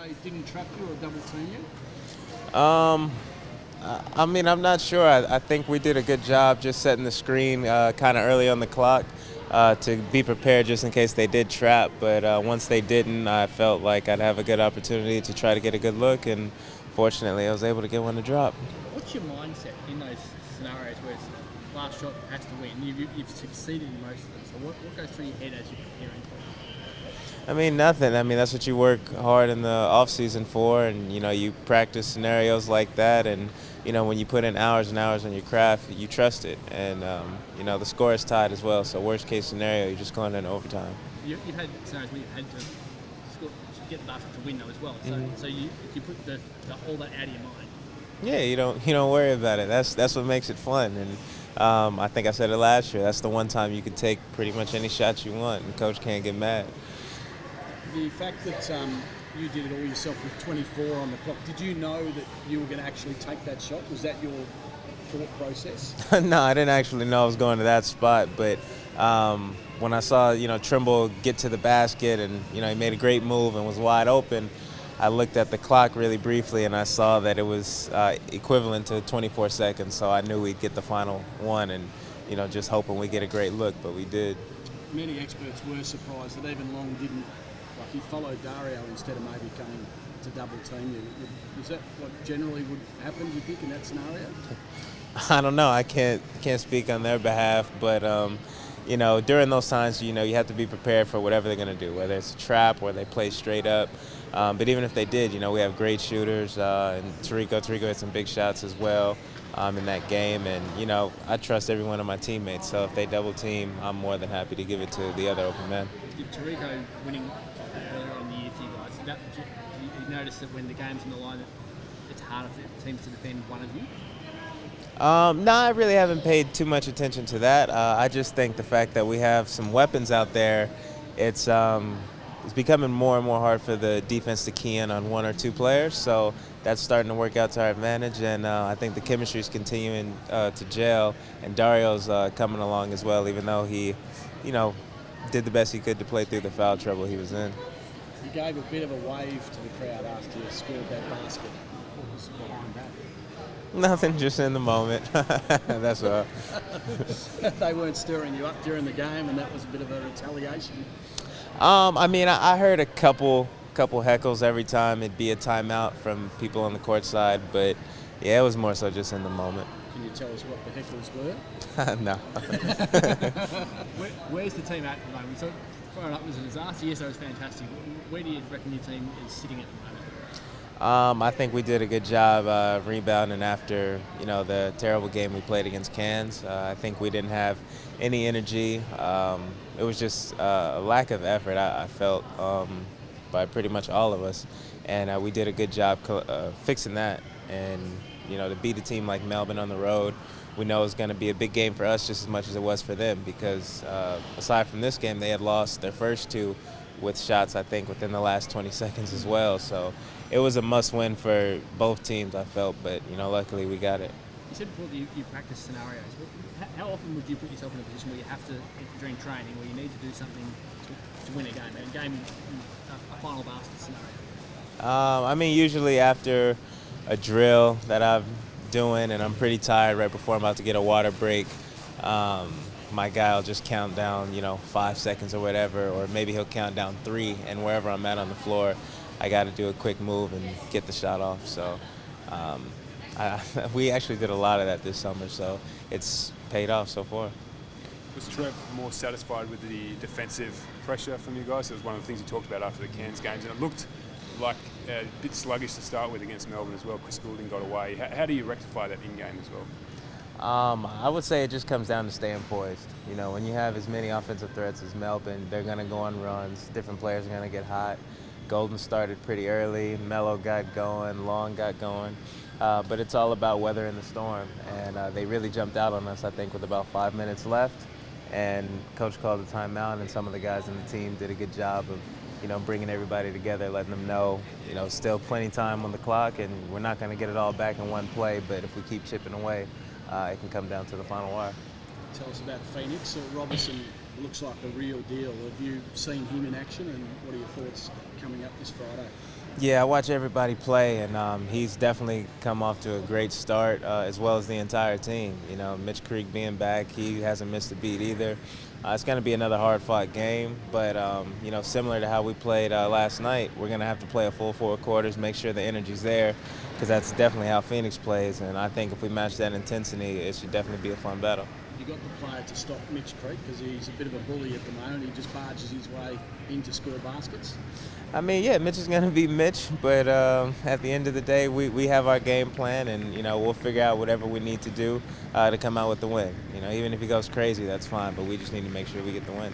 they didn't trap you or double team you? I mean, I'm not sure. I think we did a good job just setting the screen kind of early on the clock to be prepared just in case they did trap. But once they didn't, I felt like I'd have a good opportunity to try to get a good look, and fortunately, I was able to get one to drop. What's your mindset in those scenarios where it's last shot has to win? You've succeeded in most of them. So what goes through your head as you're preparing for it? I mean, nothing. I mean, that's what you work hard in the off season for, and you practice scenarios like that, and when you put in hours and hours on your craft, you trust it, and the score is tied as well. So worst case scenario, you're just going into overtime. You've had scenarios where you've had to score, get the basket to win though as well. So so you put all that out of your mind. Yeah, you don't worry about it. That's what makes it fun, and I think I said it last year. That's the one time you can take pretty much any shot you want, and coach can't get mad. The fact that you did it all yourself with 24 on the clock, did you know that you were going to actually take that shot? Was that your thought process? No, I didn't actually know I was going to that spot, but when I saw Trimble get to the basket and he made a great move and was wide open, I looked at the clock really briefly and I saw that it was equivalent to 24 seconds, so I knew we'd get the final one, and just hoping we get a great look, but we did. Many experts were surprised that even Long didn't. He followed Dario instead of maybe coming to double team you. Is that what generally would happen, do you think, in that scenario? I don't know. I can't speak on their behalf, but during those times, you have to be prepared for whatever they're going to do, whether it's a trap or they play straight up. But even if they did, we have great shooters, and Tarico had some big shots as well in that game, and I trust every one of my teammates. So if they double team, I'm more than happy to give it to the other open man. Did Tarico winning earlier in the year for you guys, you notice that when the game's on the line, it's harder for teams to defend one of you? No, I really haven't paid too much attention to that. I just think the fact that we have some weapons out there, it's becoming more and more hard for the defense to key in on one or two players. So that's starting to work out to our advantage, and I think the chemistry is continuing to gel. And Dario's coming along as well, even though he, did the best he could to play through the foul trouble he was in. You gave a bit of a wave to the crowd after you scored that basket. What was behind that? Nothing, just in the moment. That's all. They weren't stirring you up during the game, and that was a bit of a retaliation. I mean, I heard a couple heckles every time it'd be a timeout from people on the court side, but yeah, it was more so just in the moment. Can you tell us what the heckles were? No. Where's the team at the moment? So, growing up was a disaster. Yes, it was fantastic. Where do you reckon your team is sitting at the moment? I think we did a good job rebounding after the terrible game we played against Cairns. I think we didn't have any energy. It was just a lack of effort, I felt, by pretty much all of us, and we did a good job fixing that. And to beat a team like Melbourne on the road, we know it's going to be a big game for us just as much as it was for them, because aside from this game, they had lost their first two with shots, I think, within the last 20 seconds as well. So it was a must-win for both teams, I felt, but luckily we got it. You said before that you practice scenarios. How often would you put yourself in a position where you have to, during training, where you need to do something to win a final basket scenario? I mean, usually after a drill that I'm doing and I'm pretty tired right before I'm about to get a water break, my guy will just count down, 5 seconds or whatever, or maybe he'll count down 3, and wherever I'm at on the floor, I got to do a quick move and get the shot off. So we actually did a lot of that this summer, so it's paid off so far. Was Trev more satisfied with the defensive pressure from you guys? It was one of the things he talked about after the Cairns games, and it looked like a bit sluggish to start with against Melbourne as well. Chris Goulding got away. How do you rectify that in-game as well? I would say it just comes down to staying poised. When you have as many offensive threats as Melbourne, they're going to go on runs. Different players are going to get hot. Golden started pretty early. Mello got going. Long got going. But it's all about weathering the storm. And they really jumped out on us, I think, with about 5 minutes left. And Coach called a timeout, and some of the guys in the team did a good job of bringing everybody together, letting them know, still plenty of time on the clock, and we're not going to get it all back in one play, but if we keep chipping away, it can come down to the final wire. Tell us about Phoenix. Robertson looks like the real deal. Have you seen him in action, and what are your thoughts coming up this Friday? Yeah, I watch everybody play, and he's definitely come off to a great start, as well as the entire team. You know, Mitch Creek being back, he hasn't missed a beat either. It's going to be another hard-fought game, but you know, similar to how we played last night, we're going to have to play a full 4 quarters, make sure the energy's there, because that's definitely how Phoenix plays. And I think if we match that intensity, it should definitely be a fun battle. You got the player to stop Mitch Creek because he's a bit of a bully at the moment. He just barges his way in to score baskets. I mean, yeah, Mitch is going to be Mitch, but at the end of the day, we have our game plan, and you know, we'll figure out whatever we need to do to come out with the win. You know, even if he goes crazy, that's fine, but we just need to make sure we get the win.